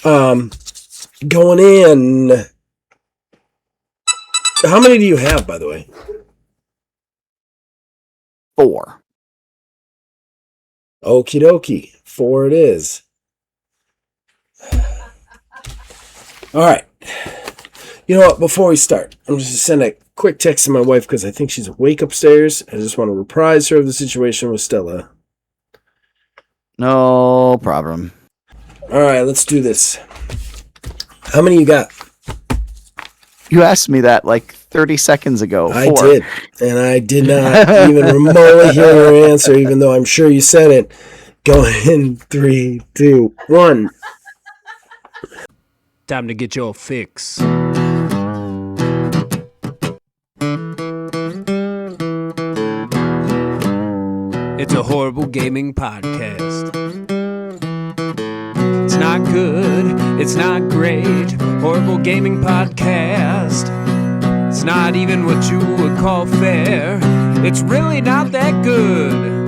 Going in. How many do you have, by the way? 4. Okie dokie. 4 it is. All right. You know what? Before we start, I'm just going to send a quick text to my wife because I think she's awake upstairs. I just want to reprise her of the situation with Stella. No problem. All right, let's do this. How many you got? You asked me that like 30 seconds ago. 4. I did, and I did not even remotely hear your answer, even though I'm sure you said it. Go in 3, 2, 1. Time to get your fix. It's a horrible gaming podcast. It's not good, it's not great. Horrible gaming podcast. It's not even what you would call fair. It's really not that good.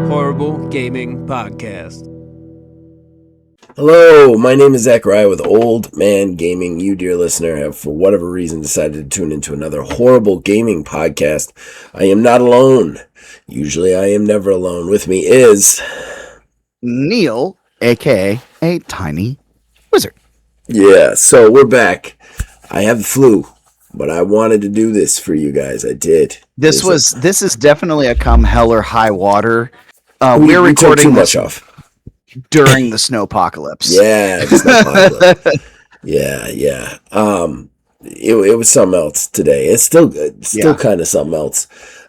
Horrible Gaming Podcast. Hello, my name is Zachariah with Old Man Gaming. You, dear listener, have for whatever reason decided to tune into another horrible gaming podcast. I am not alone. Usually I am never alone. With me is Neil, a.k.a. a tiny wizard. Yeah, so we're back. I have the flu, but I wanted to do this for you guys. I did. This is definitely a come hell or high water. We We're took recording too this much off. during the snowpocalypse. Yeah, the snowpocalypse. Yeah. It was something else today. It's still kind of something else.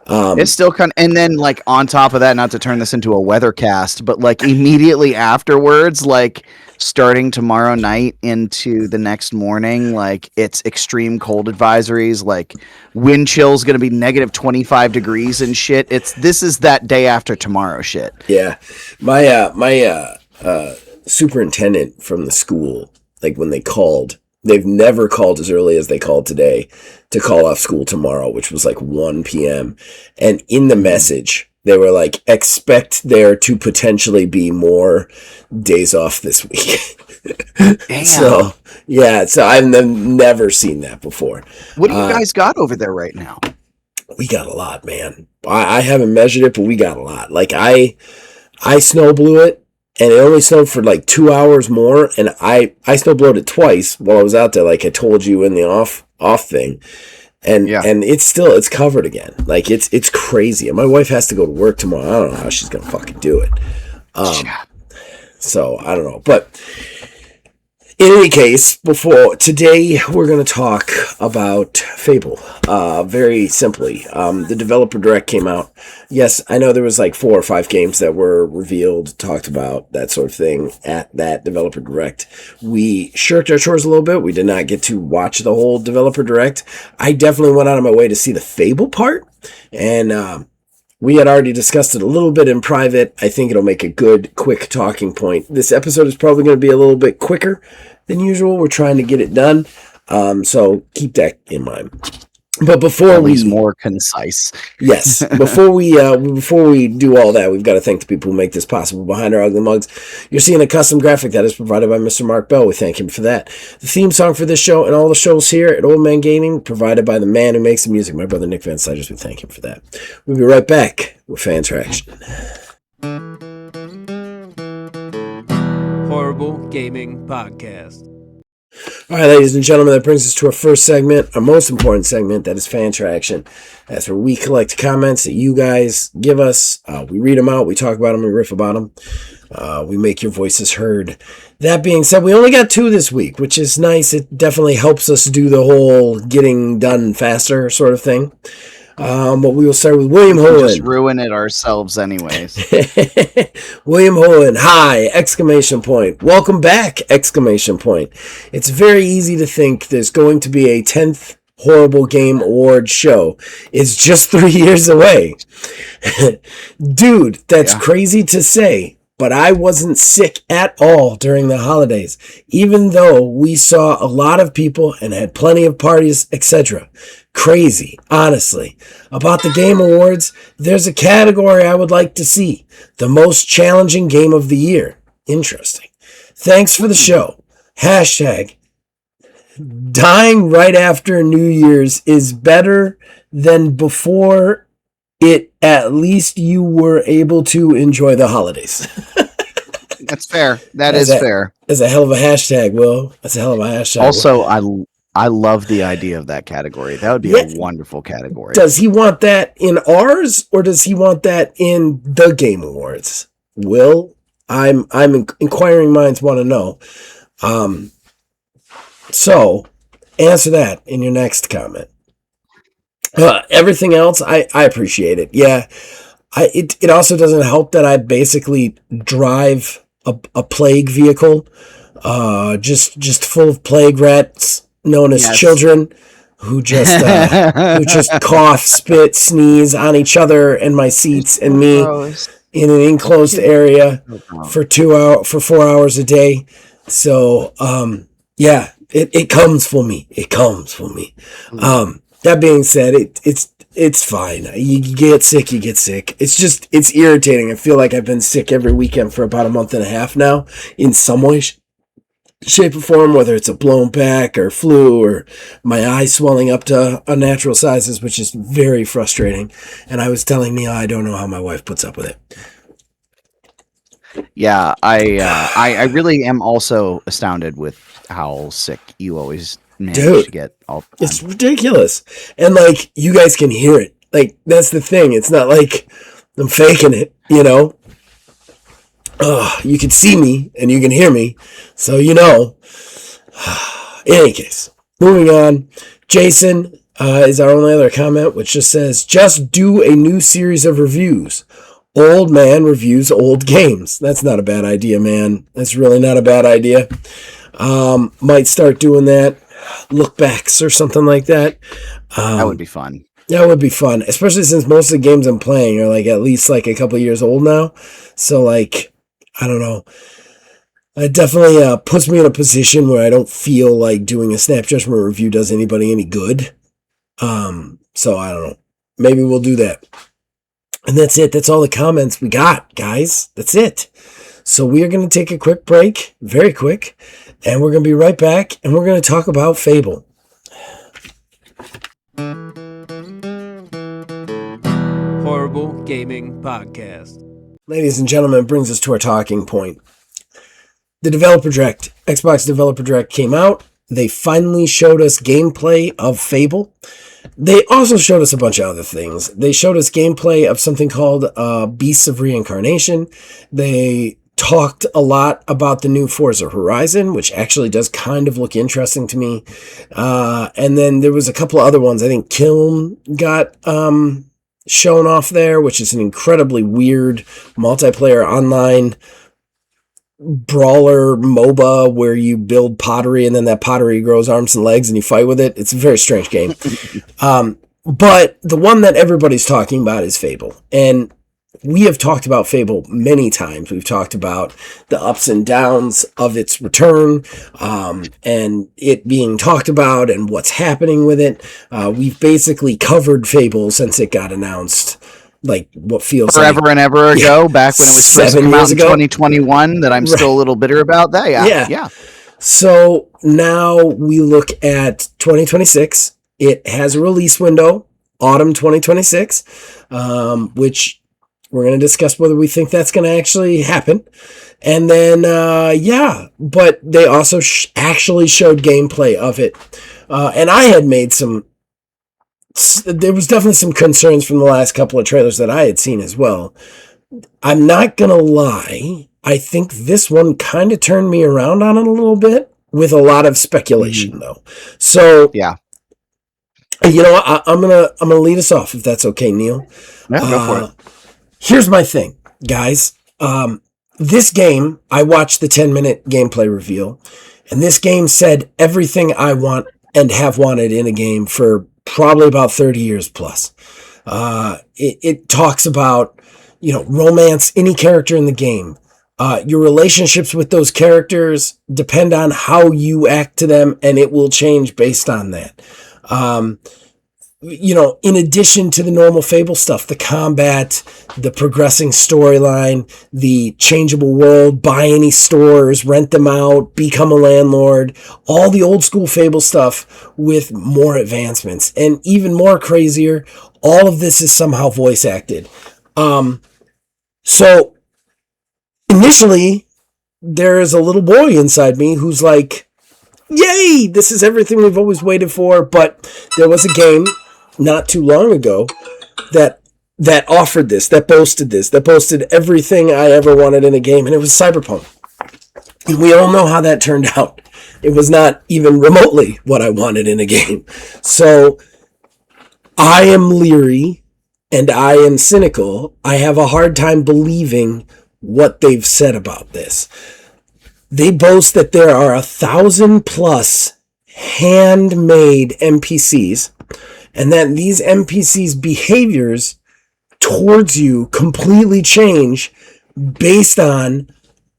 It's still kind of, and then like on top of that, not to turn this into a weathercast, but like immediately afterwards, like starting tomorrow night into the next morning, like it's extreme cold advisories, like wind chill's going to be negative 25 degrees and shit. This is that day after tomorrow shit. Yeah, my superintendent from the school, like when they called, they've never called as early as they called today to call off school tomorrow, which was like 1 p.m. And in the message, they were like, expect there to potentially be more days off this week. Damn. So I've never seen that before. What do you guys got over there right now? We got a lot, man. I haven't measured it, but we got a lot. Like I snow blew it, and it only snowed for like 2 hours more, and I snow blowed it twice while I was out there, like I told you in the off thing. And it's covered again. Like it's crazy. And my wife has to go to work tomorrow. I don't know how she's gonna fucking do it. So I don't know. But in any case, today we're gonna talk about Fable. Very simply. The developer direct came out. Yes, I know there was like 4 or 5 games that were revealed, talked about, that sort of thing at that developer direct. We shirked our chores a little bit. We did not get to watch the whole developer direct. I definitely went out of my way to see the Fable part, and we had already discussed it a little bit in private. I think it'll make a good, quick talking point. This episode is probably going to be a little bit quicker than usual. We're trying to get it done, so keep that in mind. But before more concise. Yes, before we do all that, we've got to thank the people who make this possible. Behind our ugly mugs, you're seeing a custom graphic that is provided by Mr. Mark Bell. We thank him for that. The theme song for this show and all the shows here at Old Man Gaming, provided by the man who makes the music, my brother Nick Van Siders. We thank him for that. We'll be right back with Fan Traction. Horrible Gaming Podcast. All right, ladies and gentlemen, that brings us to our first segment, our most important segment, that is Fan Traction. That's where we collect comments that you guys give us. We read them out, we talk about them, we riff about them. We make your voices heard. That being said, we only got 2 this week, which is nice. It definitely helps us do the whole getting done faster sort of thing. But we will start with William Holen. Just ruin it ourselves anyways. William Holen, hi, exclamation point. Welcome back, exclamation point. It's very easy to think there's going to be a 10th Horrible Game Award show. It's just 3 years away. Dude, that's crazy to say. but I wasn't sick at all during the holidays, even though we saw a lot of people and had plenty of parties, etc. Crazy, honestly. About the Game Awards, there's a category I would like to see. The most challenging game of the year. Interesting. Thanks for the show. Hashtag dying right after New Year's is better than before it. At least you were able to enjoy the holidays. That's fair. That's fair. That's a hell of a hashtag, Will. That's a hell of a hashtag. Also, I love the idea of that category. That would be a wonderful category. Does he want that in ours, or does he want that in the Game Awards? Will, I'm inquiring minds want to know. So answer that in your next comment. Everything else, I appreciate it. Yeah, it also doesn't help that I basically drive a plague vehicle, just full of plague rats known as children, who just cough, spit, sneeze on each other and my seats and me in an enclosed area for 4 hours a day. So yeah, it comes for me. It comes for me. That being said, it's fine. You get sick, you get sick. It's irritating. I feel like I've been sick every weekend for about a month and a half now, in some way, shape, or form, whether it's a blown back or flu or my eyes swelling up to unnatural sizes, which is very frustrating. And I was telling Neil, I don't know how my wife puts up with it. Yeah, I really am also astounded with how sick you always manage to get all the time. It's ridiculous. And like, you guys can hear it. Like, that's the thing. It's not like I'm faking it, you know? You can see me and you can hear me. So, you know. In any case, moving on. Jason is our only other comment, which just says, just do a new series of reviews. Old man reviews old games. That's not a bad idea, man. That's really not a bad idea. Might start doing that. Look backs or something like that. That would be fun. That would be fun, especially since most of the games I'm playing are like at least like a couple years old now. So like, I don't know. It definitely puts me in a position where I don't feel like doing a Snap Judgment review does anybody any good. So I don't know. Maybe we'll do that. And that's it. That's all the comments we got, guys. That's it. So we are going to take a quick break, very quick, and we're going to be right back, and we're going to talk about Fable. Horrible Gaming Podcast. Ladies and gentlemen, brings us to our talking point. The Developer Direct, Xbox Developer Direct came out. They finally showed us gameplay of Fable. They also showed us a bunch of other things. They showed us gameplay of something called Beasts of Reincarnation. They talked a lot about the new Forza Horizon, which actually does kind of look interesting to me. And then there was a couple of other ones. I think Kiln got shown off there, which is an incredibly weird multiplayer online brawler MOBA where you build pottery and then that pottery grows arms and legs and you fight with it. It's a very strange game. But the one that everybody's talking about is Fable. And we have talked about Fable many times. We've talked about the ups and downs of its return, and it being talked about and what's happening with it. We've basically covered Fable since it got announced, like what feels forever like, and ever ago, back when it was first 7 come out years in ago. 2021, that I'm still a little bitter about that. Yeah. So now we look at 2026. It has a release window, autumn 2026, which we're going to discuss whether we think that's going to actually happen. And then, but they also actually showed gameplay of it. And I had made there was definitely some concerns from the last couple of trailers that I had seen as well. I'm not going to lie. I think this one kind of turned me around on it a little bit with a lot of speculation though. So yeah, you know, I'm going to lead us off if that's okay, Neil. Yeah, go for it. Here's my thing, guys. This game, I watched the 10-minute gameplay reveal, and this game said everything I want and have wanted in a game for probably about 30 years plus. It talks about, you know, romance, any character in the game, Your relationships with those characters depend on how you act to them, and it will change based on that. In addition to the normal Fable stuff, the combat, the progressing storyline, the changeable world, buy any stores, rent them out, become a landlord, all the old school Fable stuff with more advancements. And even more crazier, all of this is somehow voice acted. So initially, there is a little boy inside me who's like, yay, this is everything we've always waited for. But there was a game not too long ago that offered this, that boasted everything I ever wanted in a game, and it was Cyberpunk. And we all know how that turned out. It was not even remotely what I wanted in a game. So I am leery and I am cynical. I have a hard time believing what they've said about this. They boast that there are 1,000+ handmade NPCs, and that these NPCs' behaviors towards you completely change based on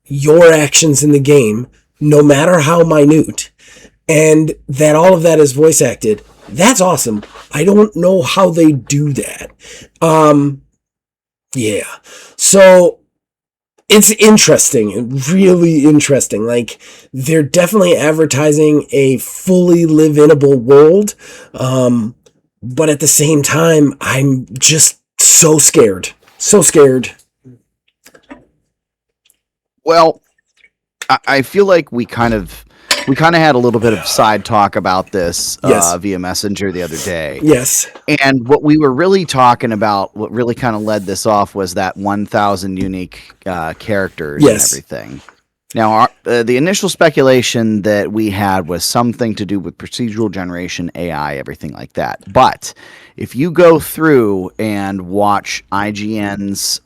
your actions in the game, no matter how minute, and that all of that is voice acted. That's awesome. I don't know how they do that. Yeah. So it's interesting, really interesting. Like, they're definitely advertising a fully live-inable world. But at the same time, I'm just so scared. So scared. Well, I feel like we kind of had a little bit of side talk about this Yes. via Messenger the other day. Yes. And what we were really talking about, what really kind of led this off, was that 1,000 unique characters Yes. and everything. Now, the initial speculation that we had was something to do with procedural generation, AI, everything like that. But if you go through and watch IGN's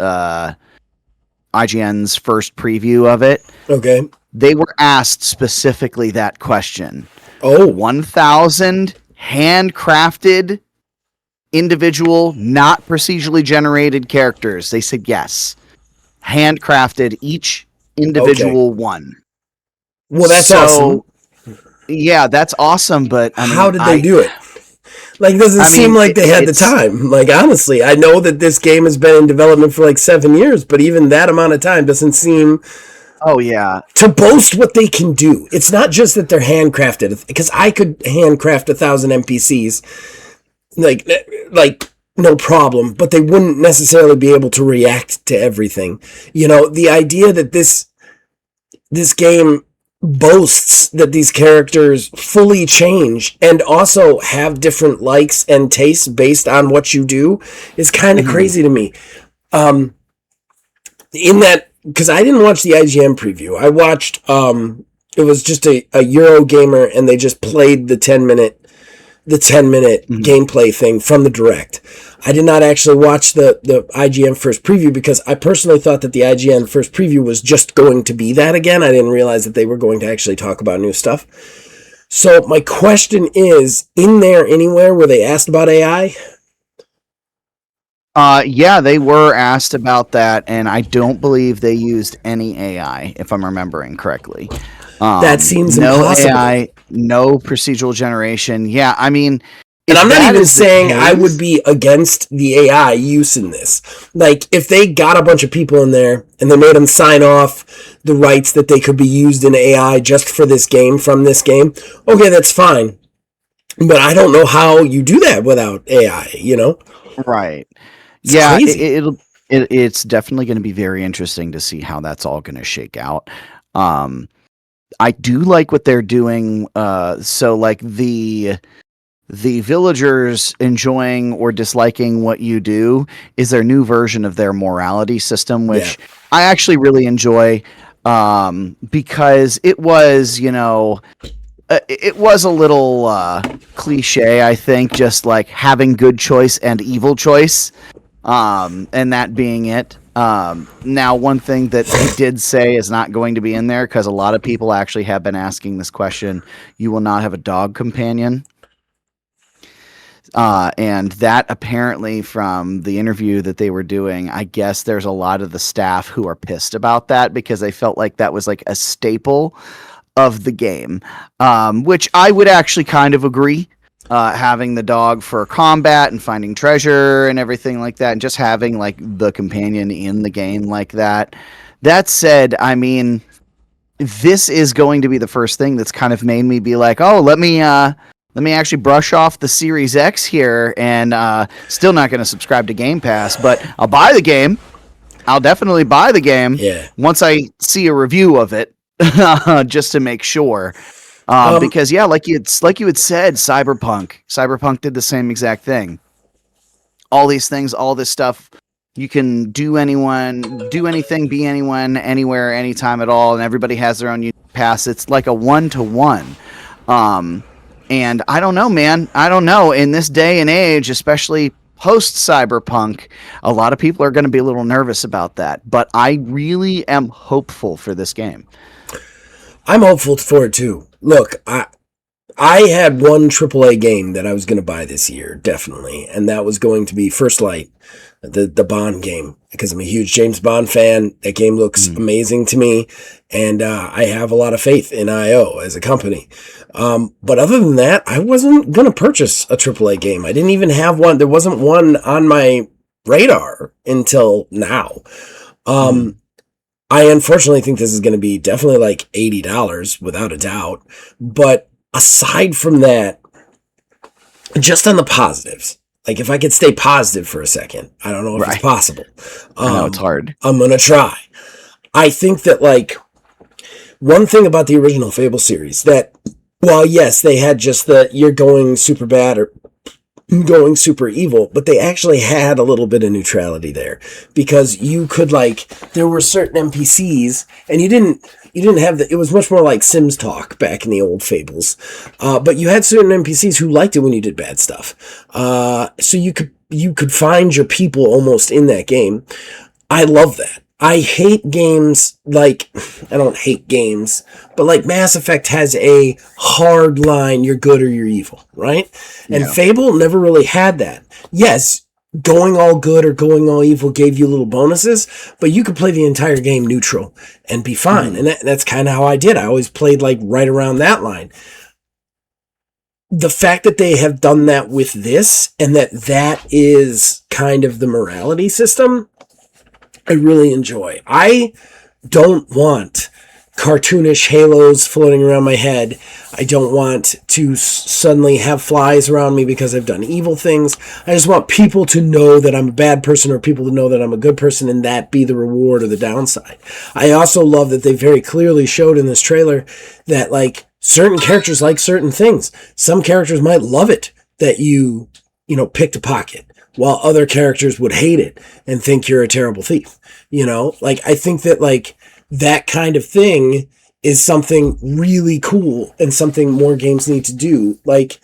first preview of it, Okay. they were asked specifically that question. Oh. 1,000 handcrafted, individual, not procedurally generated characters. They said yes. Handcrafted, each individual one. Well, that's awesome. Yeah, that's awesome, but I mean, how did they do it? Like, doesn't seem like they had the time. Like, honestly, I know that this game has been in development for like 7 years, but even that amount of time doesn't seem... Oh, yeah. To boast what they can do. It's not just that they're handcrafted, because I could handcraft 1,000 NPCs, like no problem, but they wouldn't necessarily be able to react to everything. The idea that this game boasts that these characters fully change and also have different likes and tastes based on what you do is kind of crazy to me. In that, because I didn't watch the IGN preview. I watched, it was just a Eurogamer, and they just played the 10-minute gameplay thing from the Direct. I did not actually watch the IGN first preview because I personally thought that the IGN first preview was just going to be that again. I didn't realize that they were going to actually talk about new stuff. So my question is, in there anywhere were they asked about AI? Yeah, they were asked about that, and I don't believe they used any AI, if I'm remembering correctly. That seems no impossible. AI, no procedural generation. Yeah, I mean, and I'm not even saying I would be against the AI use in this. Like, if they got a bunch of people in there and they made them sign off the rights that they could be used in AI just for this game, from this game, okay, that's fine. But I don't know how you do that without AI, Right. It's yeah, crazy. it's definitely going to be very interesting to see how that's all going to shake out. I do like what they're doing. So, like, the villagers enjoying or disliking what you do is their new version of their morality system, which I actually really enjoy, because it was, it was a little cliche, I think, just like having good choice and evil choice, and that being it. Now, one thing that they did say is not going to be in there, because a lot of people actually have been asking this question: you will not have a dog companion. And that apparently, from the interview that they were doing, I guess there's a lot of the staff who are pissed about that because they felt like that was like a staple of the game, which I would actually kind of agree. Having the dog for combat and finding treasure and everything like that, and just having like the companion in the game like that. That said, I mean, this is going to be the first thing that's kind of made me be like, oh, let me actually brush off the Series X here, and still not going to subscribe to Game Pass, but I'll buy the game. I'll definitely buy the game once I see a review of it, just to make sure. Because like you had said, Cyberpunk did the same exact thing. All these things, all this stuff. You can do anything, be anyone, anywhere, anytime at all, and everybody has their own pass. It's like a 1-to-1. And I don't know, man. I don't know. In this day and age, especially post-Cyberpunk, a lot of people are going to be a little nervous about that. But I really am hopeful for this game. I'm hopeful for it, too. Look, I had one AAA game that I was going to buy this year, definitely, and that was going to be First Light, the Bond game, because I'm a huge James Bond fan. That game looks amazing to me, and I have a lot of faith in IO as a company. But other than that, I wasn't going to purchase a AAA game. I didn't even have one. There wasn't one on my radar until now. I unfortunately think this is going to be definitely like $80 without a doubt. But aside from that, just on the positives, like if I could stay positive for a second, I don't know if it's possible. I know it's hard. I'm going to try. I think that like one thing about the original Fable series that, while yes, they had just the you're going super bad or going super evil, but they actually had a little bit of neutrality there, because you could like, there were certain NPCs and you didn't have it was much more like Sims talk back in the old Fables. But you had certain NPCs who liked it when you did bad stuff. So you could find your people almost in that game. I love that. I hate games like, I don't hate games, but like Mass Effect has a hard line, you're good or you're evil, right? Yeah. And Fable never really had that. Yes, going all good or going all evil gave you little bonuses, but you could play the entire game neutral and be fine. And that's kind of how I did. I always played like right around that line. The fact that they have done that with this, and that is kind of the morality system, I really enjoy. I don't want cartoonish halos floating around my head. I don't want to suddenly have flies around me because I've done evil things. I just want people to know that I'm a bad person, or people to know that I'm a good person, and that be the reward or the downside. I also love that they very clearly showed in this trailer that like certain characters like certain things. Some characters might love it that you picked a pocket, while other characters would hate it and think you're a terrible thief. Like, I think that, like, that kind of thing is something really cool and something more games need to do. Like,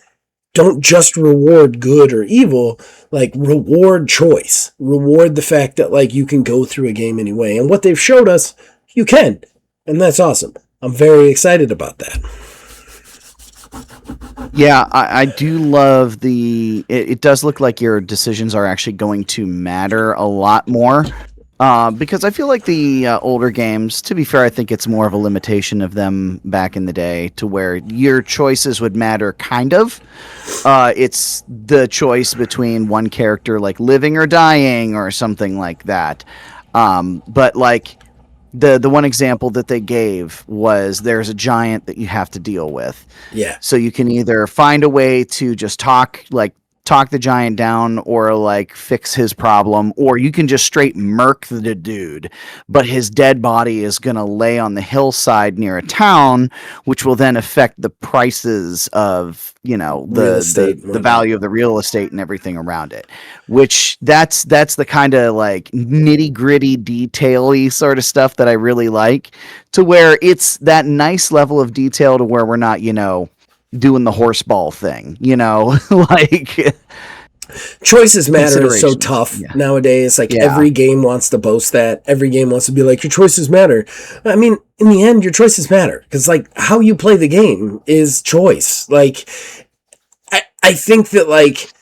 don't just reward good or evil, like, reward choice. Reward the fact that, like, you can go through a game anyway. And what they've showed us, you can. And that's awesome. I'm very excited about that. Yeah, I do love it does look like your decisions are actually going to matter a lot more. Because I feel like the older games, to be fair, I think it's more of a limitation of them back in the day, to where your choices would matter, kind of. It's the choice between one character like living or dying or something like that. But like the one example that they gave was there's a giant that you have to deal with. Yeah. So you can either find a way to just talk the giant down, or like fix his problem, or you can just straight murk the dude, but his dead body is going to lay on the hillside near a town, which will then affect the prices of the value of the real estate and everything around it, which that's the kind of like nitty gritty detail-y sort of stuff that I really like, to where it's that nice level of detail to where we're not doing the horseball thing, like choices matter is so tough nowadays. Like every game wants to boast that. Every game wants to be like, your choices matter. I mean, in the end, your choices matter, because like how you play the game is choice. Like I think that like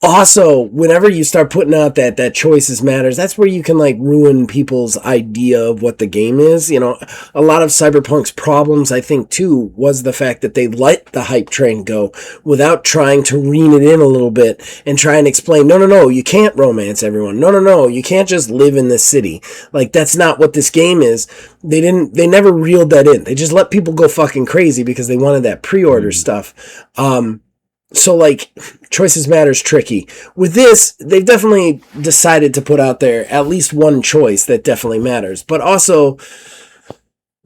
Also, whenever you start putting out that choices matters, that's where you can like ruin people's idea of what the game is. You know, a lot of Cyberpunk's problems, I think, too, was the fact that they let the hype train go without trying to rein it in a little bit and try and explain, no, you can't romance everyone. No, you can't just live in this city. Like, that's not what this game is. They never reeled that in. They just let people go fucking crazy because they wanted that pre-order stuff. So, like, choices matters tricky. With this, they've definitely decided to put out there at least one choice that definitely matters. But also,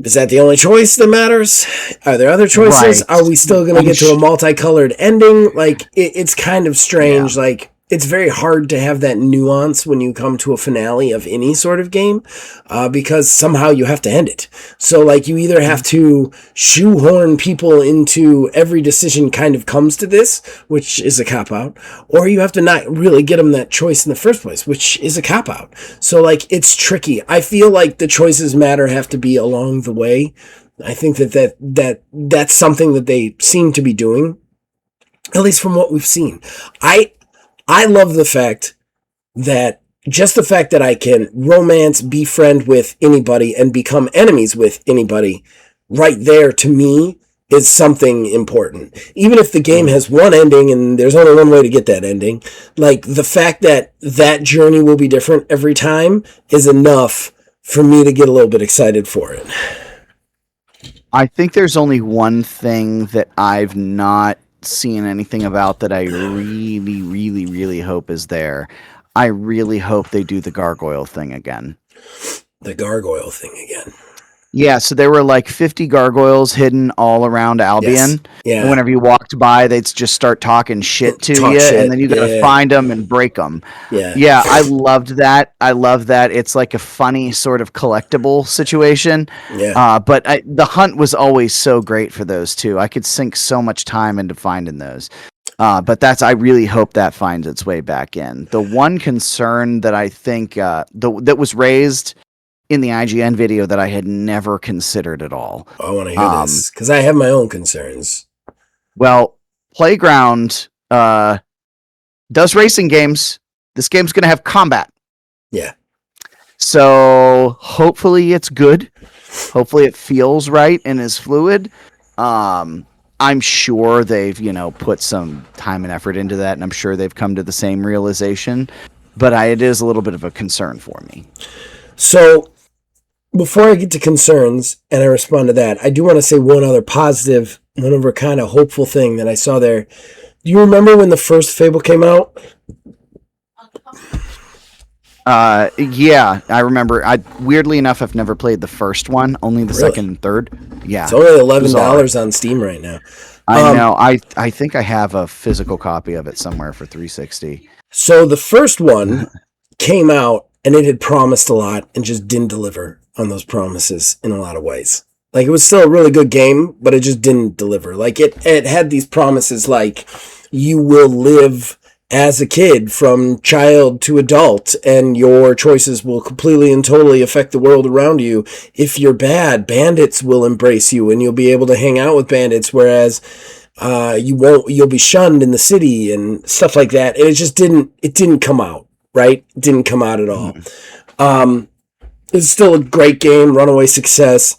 is that the only choice that matters? Are there other choices? Right. Are we still going to get to a multicolored ending? Like, it's kind of strange. Yeah. Like, it's very hard to have that nuance when you come to a finale of any sort of game, because somehow you have to end it. So, like, you either have to shoehorn people into every decision kind of comes to this, which is a cop-out, or you have to not really get them that choice in the first place, which is a cop-out. So, like, it's tricky. I feel like the choices matter have to be along the way. I think that's something that they seem to be doing, at least from what we've seen. I love the fact that I can romance, befriend with anybody, and become enemies with anybody right there, to me, is something important. Even if the game has one ending and there's only one way to get that ending, like, the fact that that journey will be different every time is enough for me to get a little bit excited for it. I think there's only one thing that I've not seen anything about that I really, really, really hope is there. I really hope they do the gargoyle thing again. The gargoyle thing again. Yeah, so there were like 50 gargoyles hidden all around Albion. Yes. Yeah. And whenever you walked by, they'd just start talking shit to you, and then you got to find them and break them. Yeah. Yeah, I loved that. I love that. It's like a funny sort of collectible situation. Yeah. But the hunt was always so great for those two. I could sink so much time into finding those. But I really hope that finds its way back in. The one concern that I think that was raised in the IGN video that I had never considered at all. I want to hear this, because I have my own concerns. Well, Playground does racing games. This game's going to have combat. Yeah. So hopefully it's good. Hopefully it feels right and is fluid. I'm sure they've, put some time and effort into that, and I'm sure they've come to the same realization. But it is a little bit of a concern for me. So, before I get to concerns and I respond to that, I do want to say one other positive, one other kind of hopeful thing that I saw there. Do you remember when the first Fable came out? Yeah, I remember. Weirdly enough, I've never played the first one, only the second and third. Yeah. It's only $11 on Steam right now. I know. I think I have a physical copy of it somewhere for 360. So the first one came out and it had promised a lot and just didn't deliver on those promises in a lot of ways. Like, it was still a really good game, but it just didn't deliver. Like, it had these promises like, you will live as a kid from child to adult, and your choices will completely and totally affect the world around you. If you're bad, bandits will embrace you and you'll be able to hang out with bandits, whereas you'll be shunned in the city and stuff like that. And it didn't come out, right? It didn't come out at all. It's still a great game, runaway success.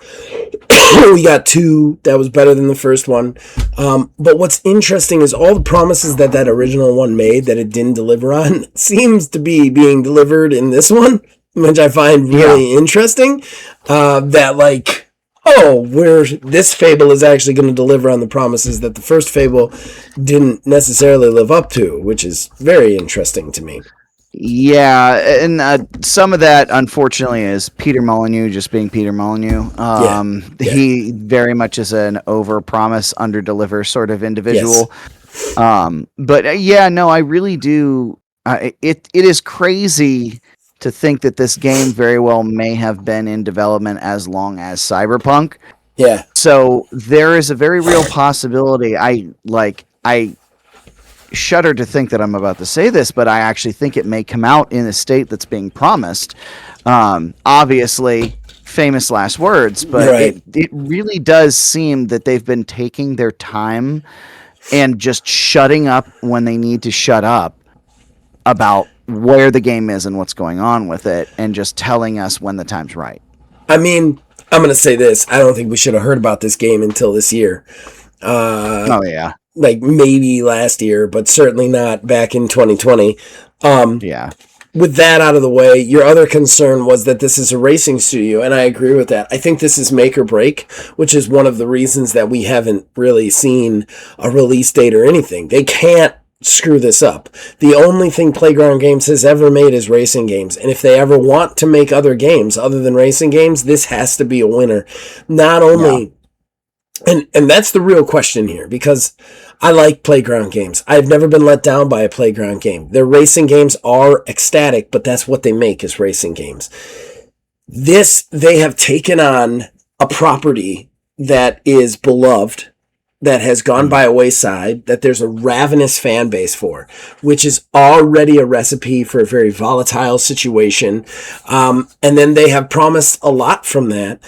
We got 2 that was better than the first one. But what's interesting is all the promises that original one made that it didn't deliver on seems to be being delivered in this one, which I find really interesting. That like, this Fable is actually going to deliver on the promises that the first Fable didn't necessarily live up to, which is very interesting to me. Yeah, and some of that, unfortunately, is Peter Molyneux just being Peter Molyneux. He very much is an over-promise, under-deliver sort of individual. Yes. I really do. It is crazy to think that this game very well may have been in development as long as Cyberpunk. Yeah. So there is a very real possibility. I shudder to think that I'm about to say this, but I actually think it may come out in a state that's being promised. Obviously, famous last words, but right. It really does seem that they've been taking their time and just shutting up when they need to shut up. about where the game is and what's going on with it, and just telling us when the time's right. I mean, I'm going to say this. I don't think we should have heard about this game until this year. Oh, yeah. Like maybe last year, but certainly not back in 2020. Yeah. With that out of the way, your other concern was that this is a racing studio, and I agree with that. I think this is make or break, which is one of the reasons that we haven't really seen a release date or anything. They can't screw this up. The only thing Playground Games has ever made is racing games, and if they ever want to make other games other than racing games, this has to be a winner. Not only... Yeah. And that's the real question here, because I like Playground Games. I've never been let down by a Playground game. Their racing games are ecstatic, but that's what they make, is racing games. This, they have taken on a property that is beloved, that has gone by a wayside, that there's a ravenous fan base for, which is already a recipe for a very volatile situation. And then they have promised a lot from that,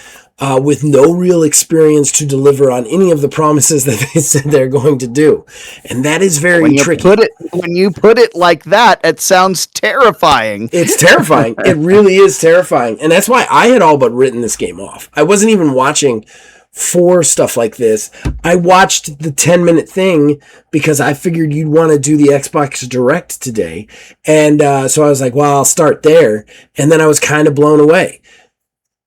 with no real experience to deliver on any of the promises that they said they're going to do. And that is very tricky. When you put it like that, it sounds terrifying. It's terrifying. It really is terrifying. And that's why I had all but written this game off. I wasn't even watching for stuff like this. I watched the 10-minute thing because I figured you'd want to do the Xbox Direct today. And so I was like, well, I'll start there. And then I was kind of blown away.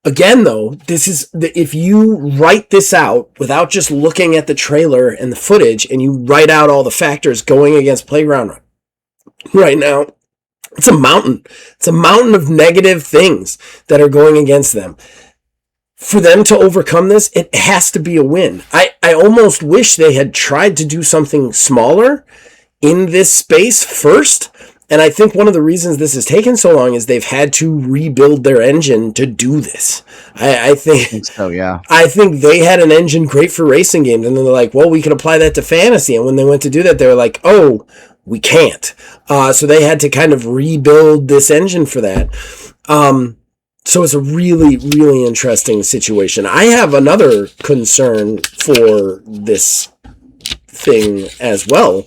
Again, though, this is if you write this out without just looking at the trailer and the footage, and you write out all the factors going against Playground right now, it's a mountain. It's a mountain of negative things that are going against them. For them to overcome this, it has to be a win. I almost wish they had tried to do something smaller in this space first. And I think one of the reasons this has taken so long is they've had to rebuild their engine to do this. I think so, yeah. I think they had an engine great for racing games, and then they're like, well, we can apply that to fantasy. And when they went to do that, they were like, oh, we can't. So they had to kind of rebuild this engine for that. So it's a really, really interesting situation. I have another concern for this thing as well.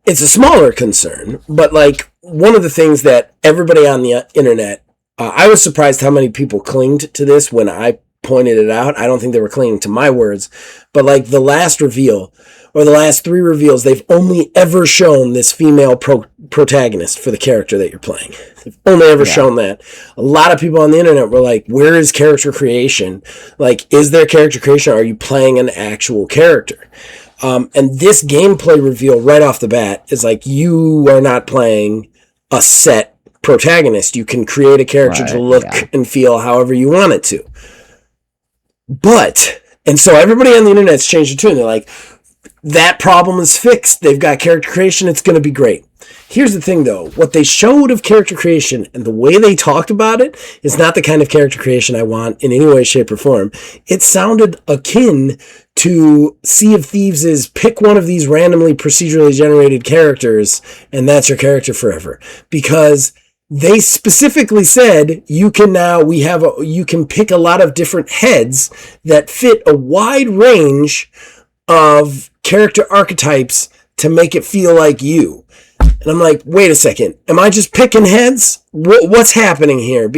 It's a smaller concern, but like one of the things that everybody on the internet, I was surprised how many people clinged to this when I pointed it out. I don't think they were clinging to my words, but like the last reveal or the last 3 reveals, they've only ever shown this female protagonist for the character that you're playing. They've only ever shown that. A lot of people on the internet were like, where is character creation? Like, is there character creation? Or are you playing an actual character? And this gameplay reveal right off the bat is like, you are not playing a set protagonist. You can create a character to look and feel however you want it to. But, and so everybody on the internet's changed it too. And they're like, that problem is fixed. They've got character creation. It's going to be great. Here's the thing, though. What they showed of character creation and the way they talked about it is not the kind of character creation I want in any way, shape, or form. It sounded akin to Sea of Thieves' pick one of these randomly procedurally generated characters, and that's your character forever. Because they specifically said you can you can pick a lot of different heads that fit a wide range of character archetypes to make it feel like you. And I'm like, wait a second, am I just picking heads? What's happening here?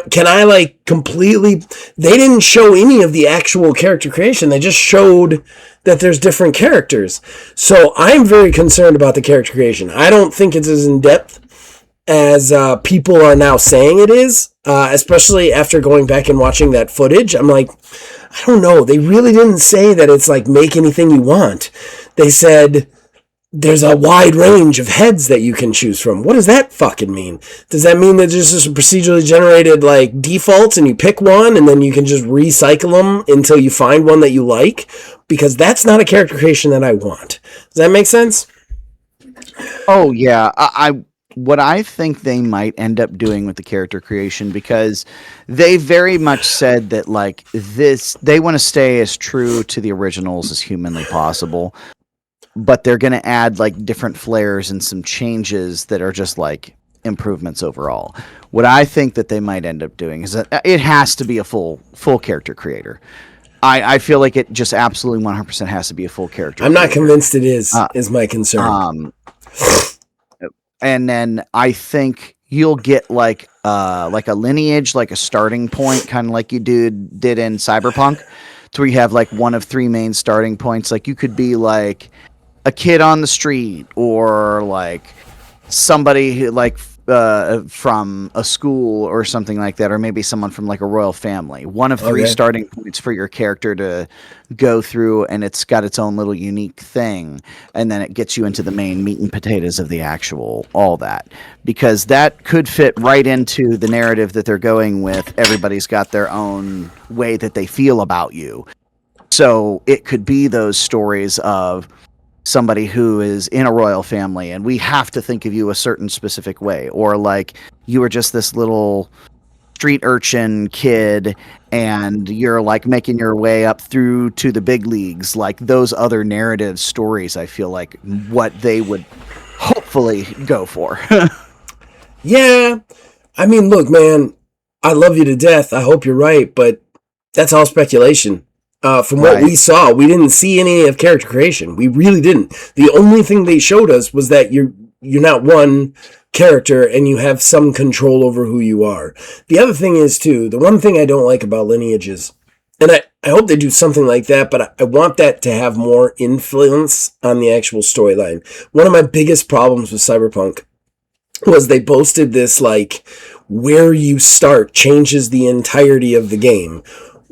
Can I like completely... They didn't show any of the actual character creation. They just showed that there's different characters. So I'm very concerned about the character creation. I don't think it's as in-depth as people are now saying it is, especially after going back and watching that footage. I'm like, I don't know. They really didn't say that it's like make anything you want. They said there's a wide range of heads that you can choose from. What does that fucking mean? Does that mean that there's just procedurally generated like defaults and you pick one and then you can just recycle them until you find one that you like? Because that's not a character creation that I want. Does that make sense? Oh yeah, what I think they might end up doing with the character creation, because they very much said that like this, they want to stay as true to the originals as humanly possible, but they're going to add like different flares and some changes that are just like improvements overall. What I think that they might end up doing is that it has to be a full character creator. I feel like it just absolutely 100% has to be a full character. I'm not convinced it is my concern. and then I think you'll get like a lineage, like a starting point, kind of like you did in Cyberpunk, to where you have like one of three main starting points. Like you could be like a kid on the street, or like somebody who like from a school or something like that, or maybe someone from like a royal family. One of three Okay. starting points for your character to go through, and it's got its own little unique thing, and then it gets you into the main meat and potatoes of the actual all that, because that could fit right into the narrative that they're going with. Everybody's got their own way that they feel about you, so it could be those stories of somebody who is in a royal family and we have to think of you a certain specific way, or like you were just this little street urchin kid and you're like making your way up through to the big leagues. Like those other narrative stories, I feel like what they would hopefully go for. Yeah. I mean, look, man, I love you to death. I hope you're right, but that's all speculation. From what Right. we saw, we didn't see any of character creation. We really didn't. The only thing they showed us was that you're not one character and you have some control over who you are. The other thing is too, the one thing I don't like about lineages, and I hope they do something like that, but I want that to have more influence on the actual storyline. One of my biggest problems with Cyberpunk was they boasted this like where you start changes the entirety of the game,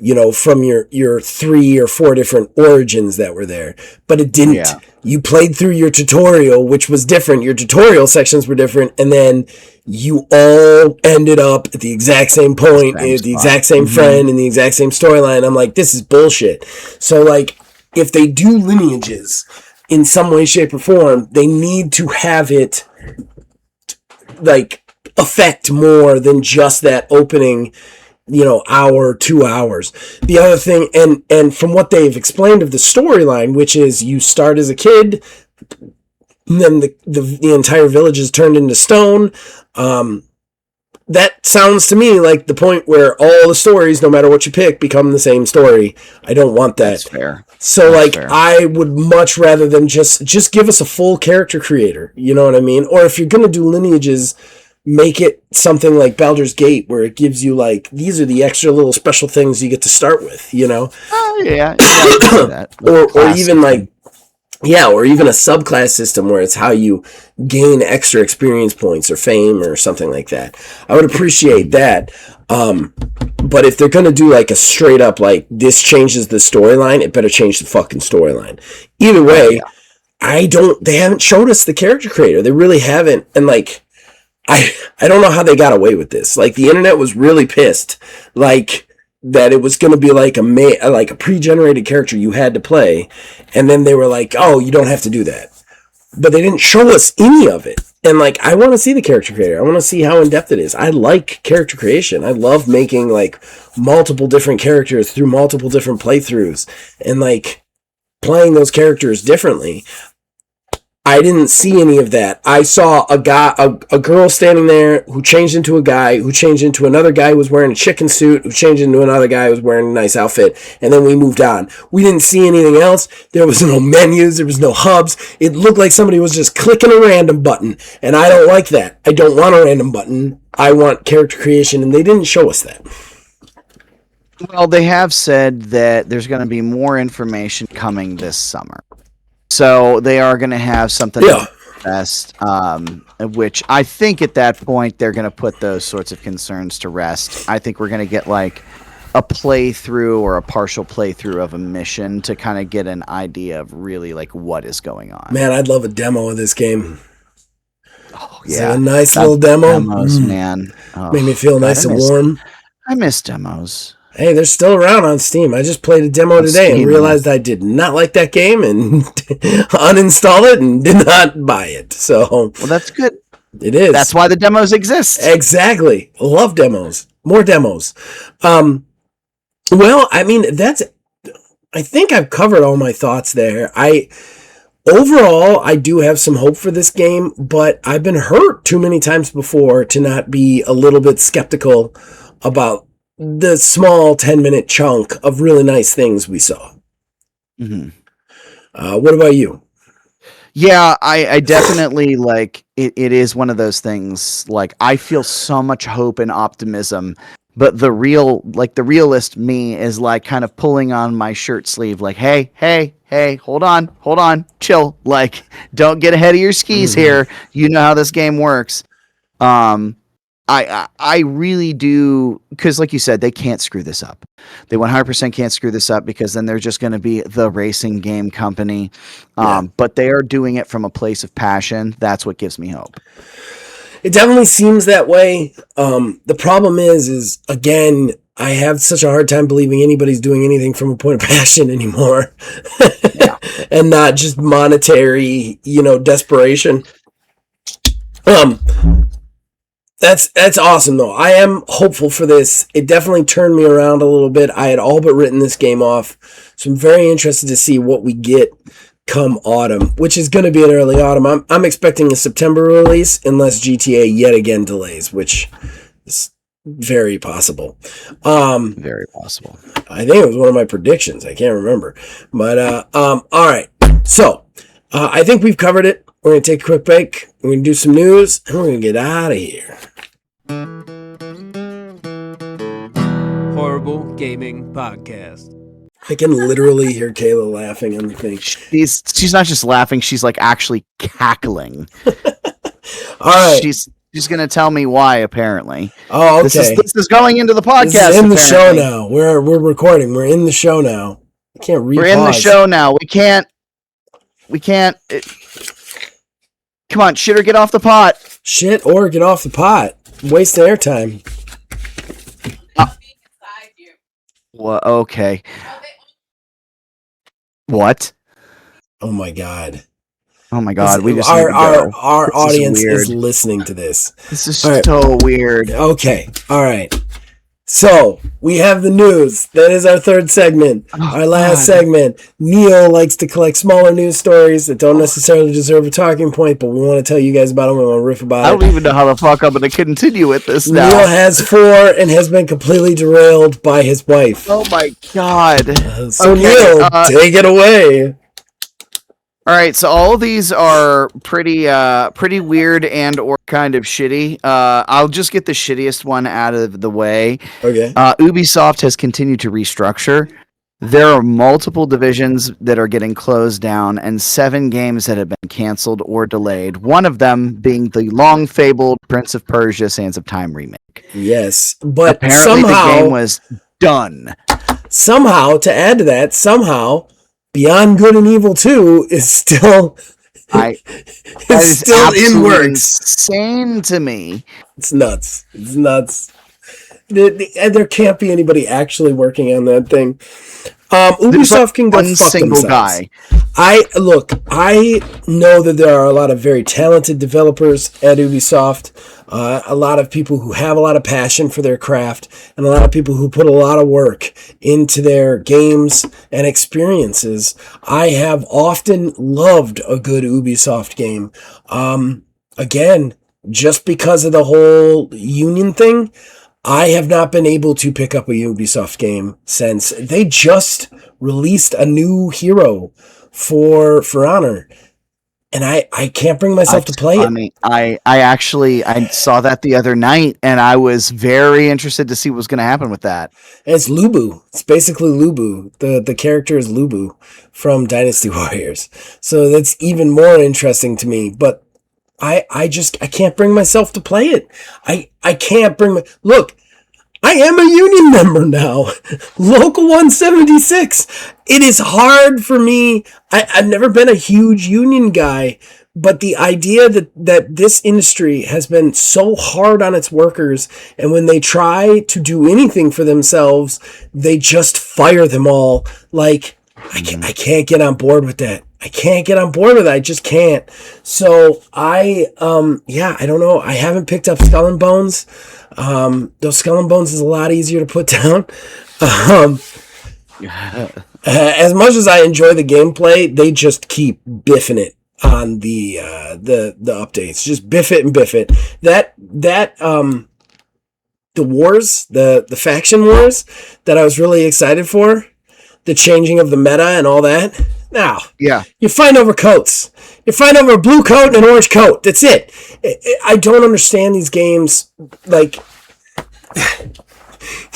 you know, from your 3 or 4 different origins that were there, but it didn't. Yeah. You played through your tutorial, which was different. Your tutorial sections were different, and then you all ended up at the exact same point, Same at the spot. exact same friend, in the exact same storyline. I'm like, this is bullshit. So like, if they do lineages in some way, shape, or form, they need to have it like affect more than just that opening, you know, hour, 2 hours. The other thing, and from what they've explained of the storyline, which is you start as a kid, and then the entire village is turned into stone. That sounds to me like the point where all the stories, no matter what you pick, become the same story. I don't want that. That's fair. So That's like fair. I would much rather than just give us a full character creator, you know what I mean? Or if you're going to do lineages, make it something like Baldur's Gate where it gives you like these are the extra little special things you get to start with, you know? Oh yeah, I can see that. Or Class even system. like or even a subclass system where it's how you gain extra experience points or fame or something like that. I would appreciate that. But if they're going to do like a straight up, like this changes the storyline, it better change the fucking storyline. Either way, they haven't showed us the character creator. They really haven't. And like, I don't know how they got away with this. Like the internet was really pissed. Like, that it was going to be like a pre-generated character you had to play, and then they were like, "Oh, you don't have to do that," but they didn't show us any of it. And like, I want to see the character creator. I want to see how in depth it is. I like character creation. I love making like multiple different characters through multiple different playthroughs, and like playing those characters differently. I didn't see any of that. I saw a girl standing there who changed into a guy, who changed into another guy who was wearing a chicken suit, who changed into another guy who was wearing a nice outfit, and then we moved on. We didn't see anything else. There was no menus, there was no hubs. It looked like somebody was just clicking a random button, and I don't like that. I don't want a random button. I want character creation, and they didn't show us that. Well, they have said that there's going to be more information coming this summer. So they are going to have something best, which I think at that point they're going to put those sorts of concerns to rest. I think we're going to get like a playthrough or a partial playthrough of a mission to kind of get an idea of really like what is going on. Man, I'd love a demo of this game. Oh, yeah, a nice little demo. Demos, man. Oh, made me feel nice and warm. I miss demos. Hey, they're still around on Steam. I just played a demo today and realized I did not like that game and uninstalled it and did not buy it. So, well, that's good. It is. That's why the demos exist. Exactly. Love demos. More demos. Well, I mean, I think I've covered all my thoughts there. Overall, I do have some hope for this game, but I've been hurt too many times before to not be a little bit skeptical about the small 10-minute chunk of really nice things we saw. Mm-hmm. What about you? Yeah, I definitely like it. It is one of those things. Like I feel so much hope and optimism, but the realist me is like kind of pulling on my shirt sleeve, like, hey, hold on, chill. Like, don't get ahead of your skis Mhm. here. You know how this game works. Um, I really do, because like you said, they can't screw this up. They 100% can't screw this up, because then they're just going to be the racing game company. Yeah. But they are doing it from a place of passion. That's what gives me hope. It definitely seems that way. The problem is again, I have such a hard time believing anybody's doing anything from a point of passion anymore, Yeah. and not just monetary, desperation. Um, that's awesome though. I am hopeful for this. It definitely turned me around a little bit. I had all but written this game off, so I'm very interested to see what we get come autumn, which is going to be an early autumn. I'm expecting a September release unless GTA yet again delays, which is very possible. Very possible. I think it was one of my predictions. I can't remember, but all right. So I think we've covered it. We're gonna take a quick break. We're gonna do some news, and we're gonna get out of here. Horrible Gaming Podcast. I can literally hear Kayla laughing on the thing. She's not just laughing, she's like actually cackling. All right. She's gonna tell me why, apparently. Oh, okay. This is going into the podcast. This is in the show apparently. now. We're recording. We're in the show now. I can't read. We're in the show now. We can't. Come on, shit or get off the pot. Shit or get off the pot. Waste airtime. Well, okay. What? Oh my god. Oh my god. We just our this audience is is listening to this. This is All right. so weird. Okay. All right. So we have the news. That is our third segment. Our last segment. Neo likes to collect smaller news stories that don't necessarily deserve a talking point, but we want to tell you guys about them. We want to riff about I it. don't even know how the fuck I'm going to continue with this now. Neo has 4 and has been completely derailed by his wife. Oh my god. So Okay, Neo, take it away. All right, so all of these are pretty weird and or kind of shitty. I'll just get the shittiest one out of the way. Okay. Ubisoft has continued to restructure. There are multiple divisions that are getting closed down, and 7 games that have been canceled or delayed. One of them being the long-fabled Prince of Persia: Sands of Time remake. Yes, but Apparently somehow the game was done. Somehow, to add to that, Beyond Good and Evil 2 is still It's still in works. Insane to me. It's nuts. It's nuts. There can't be anybody actually working on that thing. Ubisoft can go one fuck single themselves. guy. I know that there are a lot of very talented developers at Ubisoft, a lot of people who have a lot of passion for their craft, and a lot of people who put a lot of work into their games and experiences. I have often loved a good Ubisoft game. Again, just because of the whole union thing, I have not been able to pick up a Ubisoft game since they just released a new hero for Honor, and I can't bring myself to play it. I actually saw that the other night, and I was very interested to see what was going to happen with that. It's Lubu. It's basically Lubu. The character is Lubu from Dynasty Warriors, so that's even more interesting to me. But I can't bring myself to play it. I can't look, I am a union member now. Local 176. It is hard for me. I've never been a huge union guy, but the idea that this industry has been so hard on its workers, and when they try to do anything for themselves, they just fire them all. Like, I can't get on board with that. I can't get on board with it. I just can't. So I don't know. I haven't picked up Skull and Bones. Those Skull and Bones is a lot easier to put down. As much as I enjoy the gameplay, they just keep biffing it on the updates. Just biff it and biff it. The wars, the faction wars that I was really excited for, the changing of the meta and all that, Now, Yeah. you fight over coats. You fight over a blue coat and an orange coat. That's it. I don't understand these games. Like,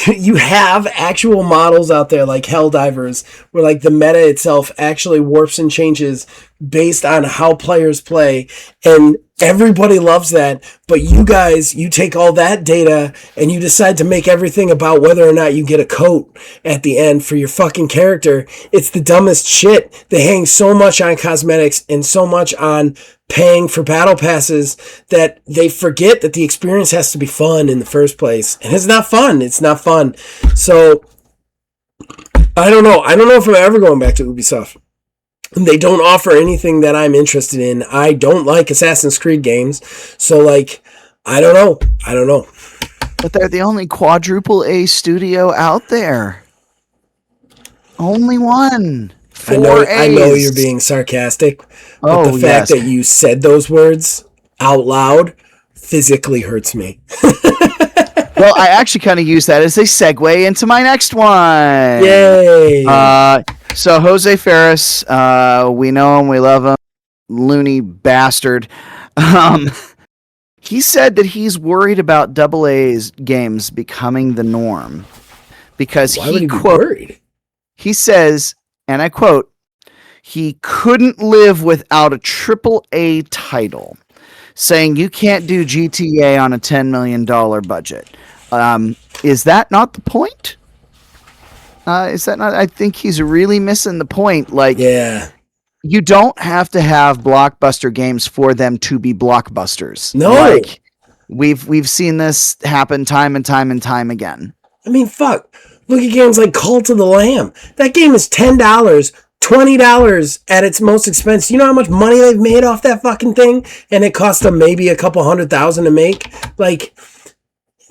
you have actual models out there like Helldivers, where like the meta itself actually warps and changes based on how players play, and everybody loves that. But you guys, you take all that data and you decide to make everything about whether or not you get a coat at the end for your fucking character. It's the dumbest shit. They hang so much on cosmetics and so much on paying for battle passes that they forget that the experience has to be fun in the first place. And it's not fun. It's not fun. So I don't know. I don't know if I'm ever going back to Ubisoft. They don't offer anything that I'm interested in. I don't like Assassin's Creed games. So, like, I don't know. I don't know. But they're the only quadruple A studio out there. Only one. I know you're being sarcastic, but the fact that you said those words out loud physically hurts me. Well, I actually kind of use that as a segue into my next one. Yay! So Jose Ferris, we know him, we love him, loony bastard. He said that he's worried about AA's games becoming the norm because Why would he be worried? He says, and I quote, he couldn't live without a AAA title, saying you can't do GTA on a $10 million budget. Is that not the point? Is that not? I think he's really missing the point. Like, yeah, you don't have to have blockbuster games for them to be blockbusters. No, like we've seen this happen time and time and time again. I mean, fuck. Look at games like Cult of the Lamb. That game is $10, $20 at its most expensive. You know how much money they've made off that fucking thing? And it cost them maybe a couple $100,000 to make? Like,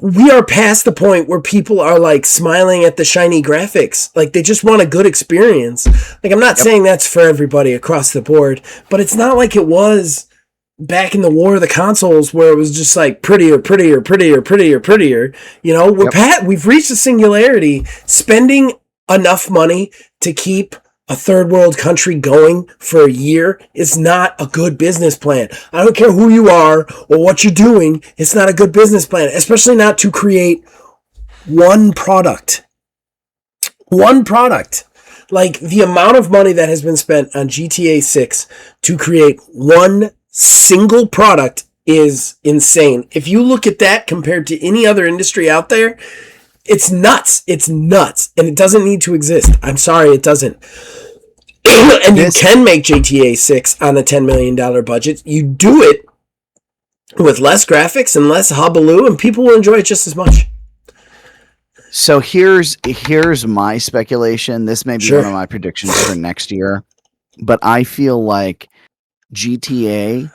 we are past the point where people are like smiling at the shiny graphics. Like, they just want a good experience. Like, I'm not saying that's for everybody across the board, but it's not like it was back in the War of the Consoles where it was just like prettier. You know, we've reached a singularity. Spending enough money to keep a third world country going for a year is not a good business plan. I don't care who you are or what you're doing. It's not a good business plan, especially not to create one product. One product. Like, the amount of money that has been spent on GTA 6 to create one single product is insane. If you look at that compared to any other industry out there, it's nuts. It's nuts. And it doesn't need to exist. I'm sorry, it doesn't. And you can make GTA 6 on a $10 million budget. You do it with less graphics and less hullabaloo, and people will enjoy it just as much. So here's my speculation. This may be one of my predictions for next year. But I feel like GTA,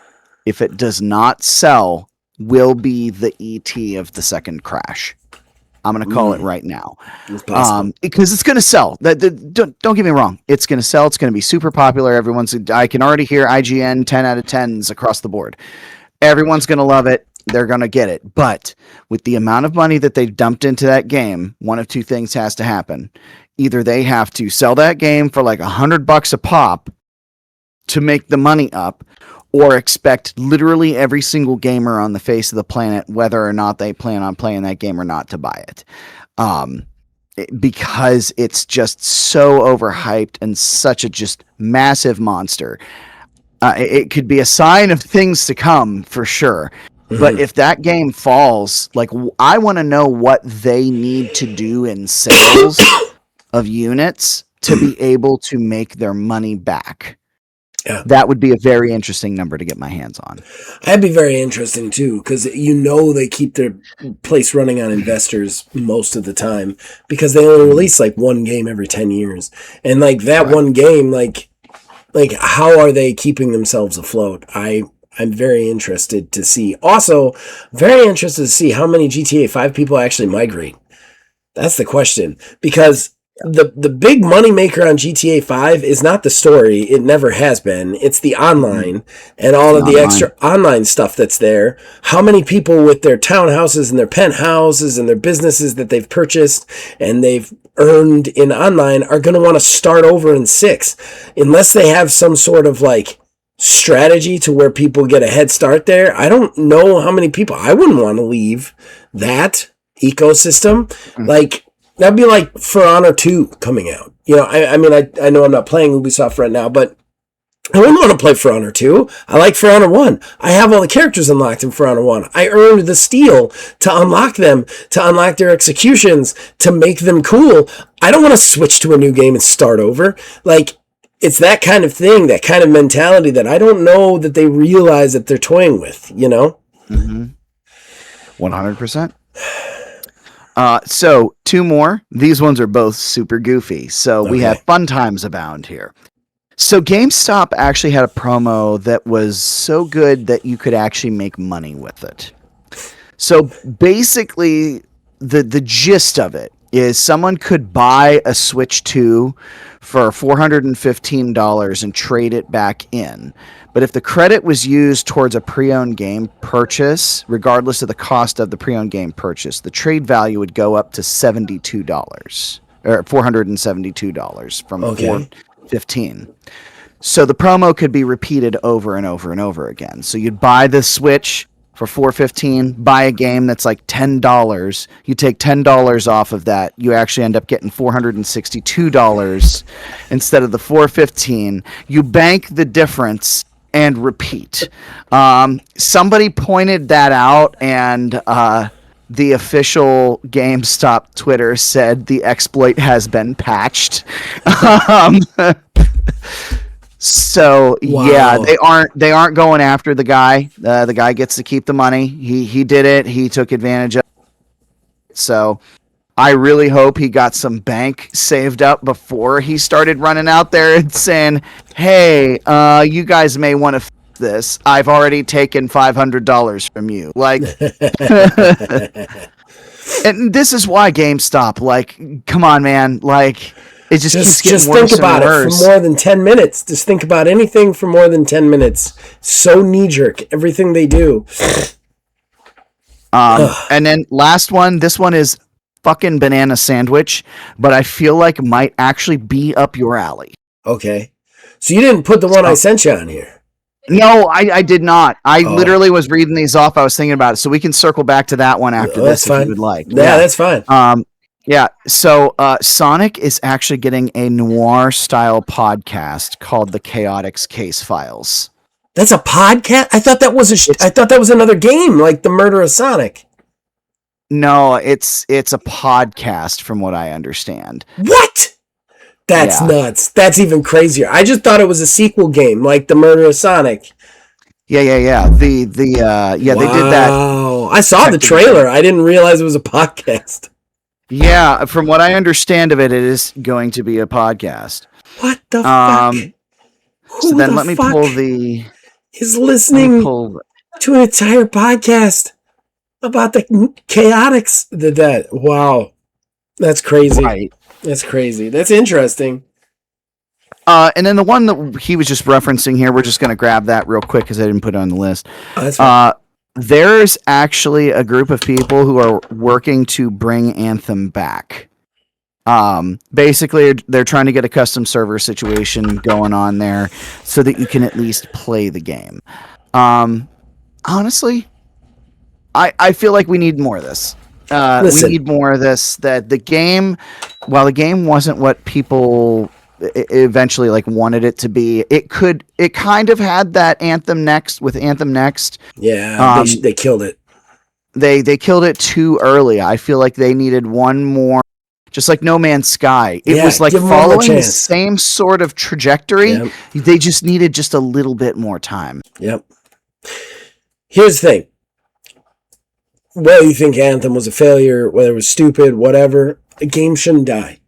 if it does not sell, will be the ET of the second Crash. I'm going to call it right now. Because it's going to sell. Don't get me wrong. It's going to sell. It's going to be super popular. I can already hear IGN 10 out of 10s across the board. Everyone's going to love it. They're going to get it. But with the amount of money that they've dumped into that game, one of two things has to happen. Either they have to sell that game for like $100 a pop to make the money up, or expect literally every single gamer on the face of the planet, whether or not they plan on playing that game or not, to buy it. Because it's just so overhyped and such a just massive monster. It could be a sign of things to come for sure. Mm-hmm. But if that game falls, like, I want to know what they need to do in sales of units to be able to make their money back. Yeah. That would be a very interesting number to get my hands on. That'd be very interesting too, because they keep their place running on investors most of the time, because they only release like one game every 10 years. And like that one game, like how are they keeping themselves afloat? I'm very interested to see. Also, very interested to see how many GTA 5 people actually migrate. That's the question. Because the big money maker on GTA 5 is not the story. It never has been. It's the online and all of the extra online stuff that's there. How many people with their townhouses and their penthouses and their businesses that they've purchased and they've earned in online are going to want to start over in 6 unless they have some sort of like strategy to where people get a head start there. I don't know how many people. I wouldn't want to leave that ecosystem. Like, that'd be like For Honor 2 coming out. You know, I mean, I know I'm not playing Ubisoft right now, but I wouldn't want to play For Honor 2. I like For Honor 1. I have all the characters unlocked in For Honor 1. I earned the steel to unlock them, to unlock their executions, to make them cool. I don't want to switch to a new game and start over. Like, it's that kind of thing, that kind of mentality that I don't know that they realize that they're toying with, you know? 100%. So 2 more. These ones are both super goofy. So we have fun times abound here. So GameStop actually had a promo that was so good that you could actually make money with it. So basically, the gist of it is someone could buy a Switch 2 for $415 and trade it back in. But if the credit was used towards a pre-owned game purchase, regardless of the cost of the pre-owned game purchase, the trade value would go up to $72 or $472 from $415. So the promo could be repeated over and over and over again. So you'd buy the Switch for $415, buy a game that's like $10. You take $10 off of that, you actually end up getting $462 instead of the $415. You bank the difference and repeat. Somebody pointed that out, and the official GameStop Twitter said the exploit has been patched. So yeah, they aren't going after the guy. The guy gets to keep the money. He did it. He took advantage of it. So I really hope he got some bank saved up before he started running out there and saying, "Hey, you guys may want to fix this. I've already taken $500 from you." Like, and this is why GameStop. Like, come on, man. Like, it just keeps getting worse think about and worse. it for more than 10 minutes. Just think about anything for more than 10 minutes. So knee-jerk, everything they do. And then last one, this one is fucking banana sandwich, but I feel like might actually be up your alley. Okay. So you didn't put the one I sent you on here? No, I did not. I literally was reading these off. I was thinking about it. So we can circle back to that one after this if you would like. Yeah, that's fine. Yeah, so Sonic is actually getting a noir-style podcast called The Chaotix Case Files. That's a podcast? I thought that was I thought that was another game, like The Murder of Sonic. No, it's a podcast, from what I understand. What? That's nuts. That's even crazier. I just thought it was a sequel game, like The Murder of Sonic. Yeah. Wow. They did that. Oh, I saw the trailer. I didn't realize it was a podcast. Yeah, from what I understand of it, it is going to be a podcast. What the fuck? So then let me pull the... is listening to an entire podcast about the chaotics. Wow. That's crazy. Right. That's crazy. That's interesting. And then the one that he was just referencing here, we're just going to grab that real quick because I didn't put it on the list. Oh, that's fine. There's actually a group of people who are working to bring Anthem back. Basically, they're trying to get a custom server situation going on there so that you can at least play the game. Honestly, I feel like we need more of this. We need more of this. That the game, while the game wasn't what people eventually like wanted it to be, it kind of had that Anthem Next with Anthem Next. Yeah, they killed it. They killed it too early. I feel like they needed one more, just like No Man's Sky. It was like following the same sort of trajectory. Yep. They just needed just a little bit more time. Yep. Here's the thing. Whether you think Anthem was a failure, whether it was stupid, whatever, a game shouldn't die.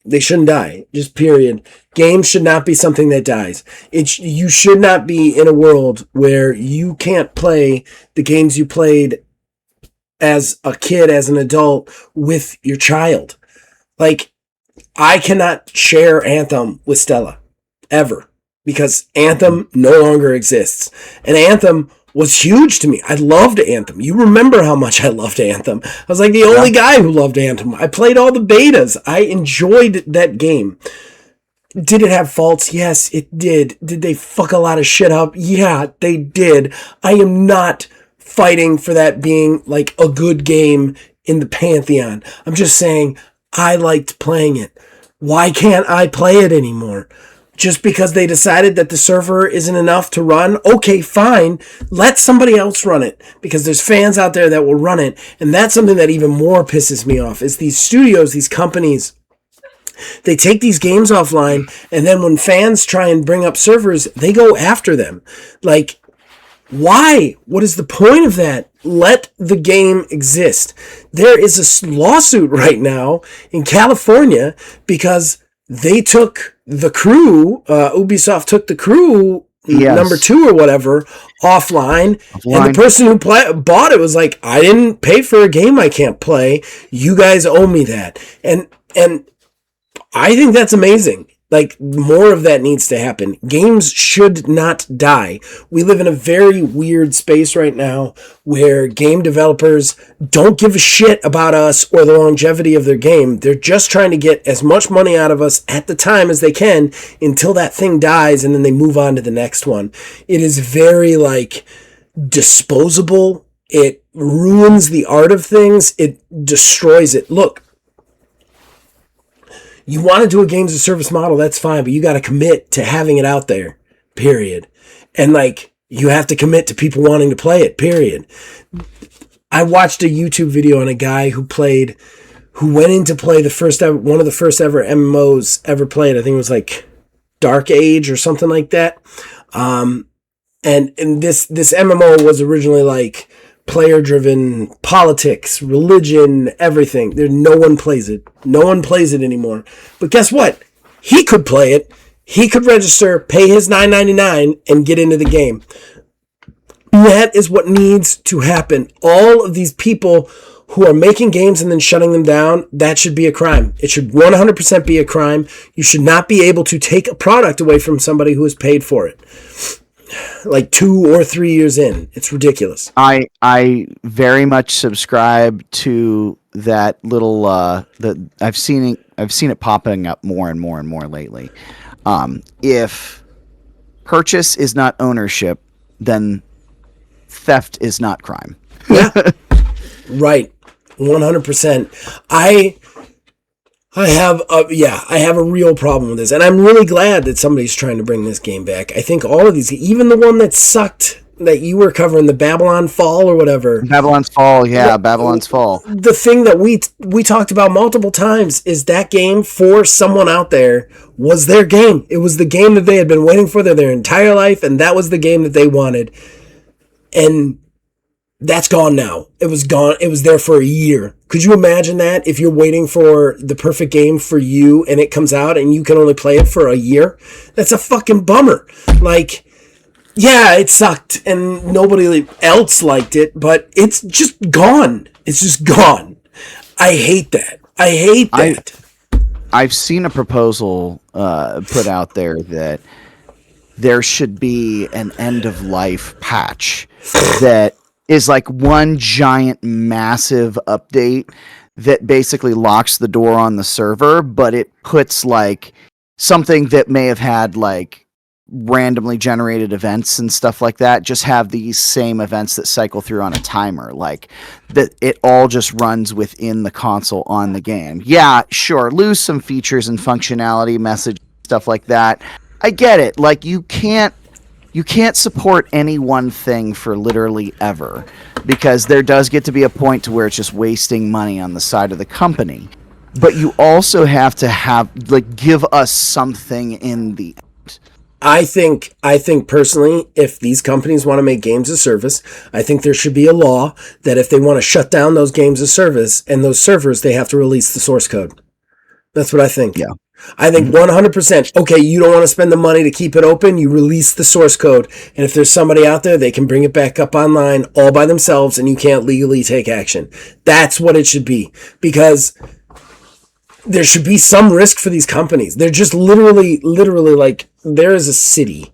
They shouldn't die. Just period. Games should not be something that dies. You should not be in a world where you can't play the games you played as a kid, as an adult, with your child. Like, I cannot share Anthem with Stella ever because Anthem no longer exists. And Anthem was huge to me. I loved Anthem. You remember how much I loved Anthem. I was like the only guy who loved Anthem. I played all the betas. I enjoyed that game. Did it have faults? Yes, it did. Did they fuck a lot of shit up? Yeah, they did. I am not fighting for that being like a good game in the pantheon. I'm just saying I liked playing it. Why can't I play it anymore? Just because they decided that the server isn't enough to run? Okay, fine. Let somebody else run it because there's fans out there that will run it. And that's something that even more pisses me off is these studios, these companies, they take these games offline, and then when fans try and bring up servers, they go after them. Like, why? What is the point of that? Let the game exist. There is a lawsuit right now in California because they took the crew, Ubisoft took the crew, number 2 or whatever, offline. And the person who bought it was like, I didn't pay for a game I can't play. You guys owe me that. And I think that's amazing. Like, more of that needs to happen. Games should not die. We live in a very weird space right now where game developers don't give a shit about us or the longevity of their game. They're just trying to get as much money out of us at the time as they can until that thing dies, and then they move on to the next one. It is very, like, disposable. It ruins the art of things. It destroys it. Look, you want to do a games as a service model, that's fine, but you got to commit to having it out there, period. And like, you have to commit to people wanting to play it, period. I watched a YouTube video on a guy who went in to play one of the first ever MMOs ever played. I think it was like Dark Age or something like that. And this MMO was originally like player-driven politics, religion, everything. No one plays it. No one plays it anymore. But guess what? He could play it. He could register, pay his $9.99, and get into the game. That is what needs to happen. All of these people who are making games and then shutting them down, that should be a crime. It should 100% be a crime. You should not be able to take a product away from somebody who has paid for it. Like 2 or 3 years in. It's ridiculous. I very much subscribe to that little that I've seen it popping up more and more and more lately. If purchase is not ownership, then theft is not crime. Yeah. Right. 100%. I have a real problem with this, and I'm really glad that somebody's trying to bring this game back. I think all of these, even the one that sucked that you were covering, the Babylon Fall or whatever. Babylon's Fall, yeah, Babylon's Fall. The thing that we talked about multiple times is that game for someone out there was their game. It was the game that they had been waiting for their entire life, and that was the game that they wanted. And that's gone now. It was gone. It was there for a year. Could you imagine that if you're waiting for the perfect game for you and it comes out and you can only play it for a year? That's a fucking bummer. Like, yeah, it sucked and nobody else liked it, but it's just gone. It's just gone. I hate that. I hate that. I've seen a proposal put out there that there should be an end of life patch that is like one giant massive update that basically locks the door on the server, but it puts like something that may have had like randomly generated events and stuff like that, just have these same events that cycle through on a timer, like that it all just runs within the console on the game. Yeah, sure, lose some features and functionality, message, stuff like that. I get it. Like you can't support any one thing for literally ever, because there does get to be a point to where it's just wasting money on the side of the company. But you also have to give us something in the end. I think personally, if these companies want to make games as service, I think there should be a law that if they want to shut down those games as service and those servers, they have to release the source code. That's what I think. Yeah. I think 100%. Okay, you don't want to spend the money to keep it open, you release the source code. And if there's somebody out there, they can bring it back up online all by themselves and you can't legally take action. That's what it should be. Because there should be some risk for these companies. They're just literally like, there is a city.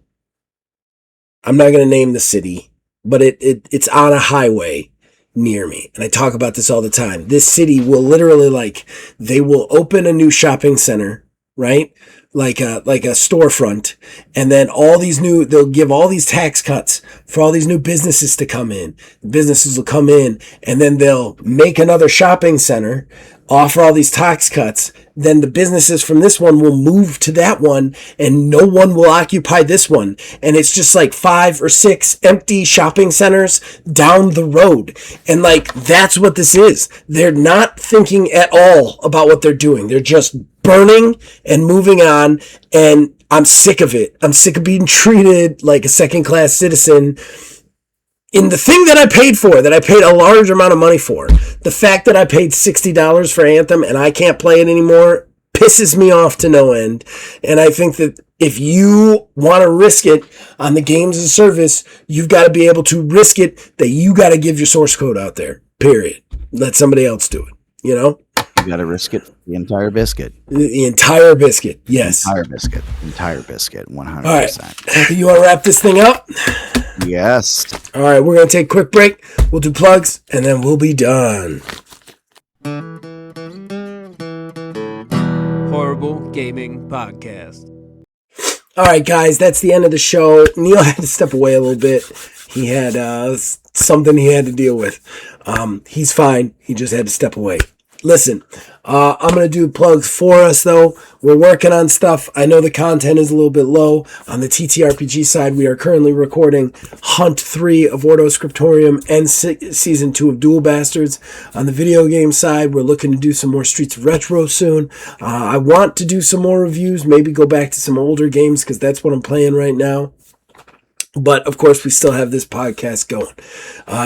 I'm not going to name the city, but it's on a highway near me. And I talk about this all the time. This city will literally, like, they will open a new shopping center, right? Like a storefront. And then they'll give all these tax cuts for all these new businesses to come in. Businesses will come in, and then they'll make another shopping center, offer all these tax cuts. Then the businesses from this one will move to that one, and no one will occupy this one. And it's just like 5 or 6 empty shopping centers down the road. And like, that's what this is. They're not thinking at all about what they're doing. They're just burning and moving on. And I'm sick of it. I'm sick of being treated like a second-class citizen in the thing that I paid for, that I paid a large amount of money for. The fact that I paid $60 for Anthem and I can't play it anymore pisses me off to no end. And I think that if you want to risk it on the games as a service, you've got to be able to risk it that you got to give your source code out there, period. Let somebody else do it, you know? You got to risk it. The entire biscuit. The entire biscuit, yes. Entire biscuit, 100%. All right, you want to wrap this thing up? Yes. All right, we're going to take a quick break. We'll do plugs, and then we'll be done. Horrible Gaming Podcast. All right, guys, that's the end of the show. Neil had to step away a little bit. He had something he had to deal with. He's fine. He just had to step away. Listen, I'm going to do plugs for us, though. We're working on stuff. I know the content is a little bit low. On the TTRPG side, we are currently recording Hunt 3 of Ordo Scriptorium and Season 2 of Dual Bastards. On the video game side, we're looking to do some more Streets of Retro soon. I want to do some more reviews, maybe go back to some older games, because that's what I'm playing right now. But, of course, we still have this podcast going.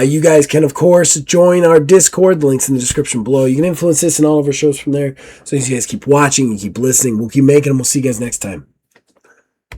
You guys can, of course, join our Discord. The link's in the description below. You can influence this and all of our shows from there. So as you guys keep watching and keep listening, we'll keep making them. We'll see you guys next time.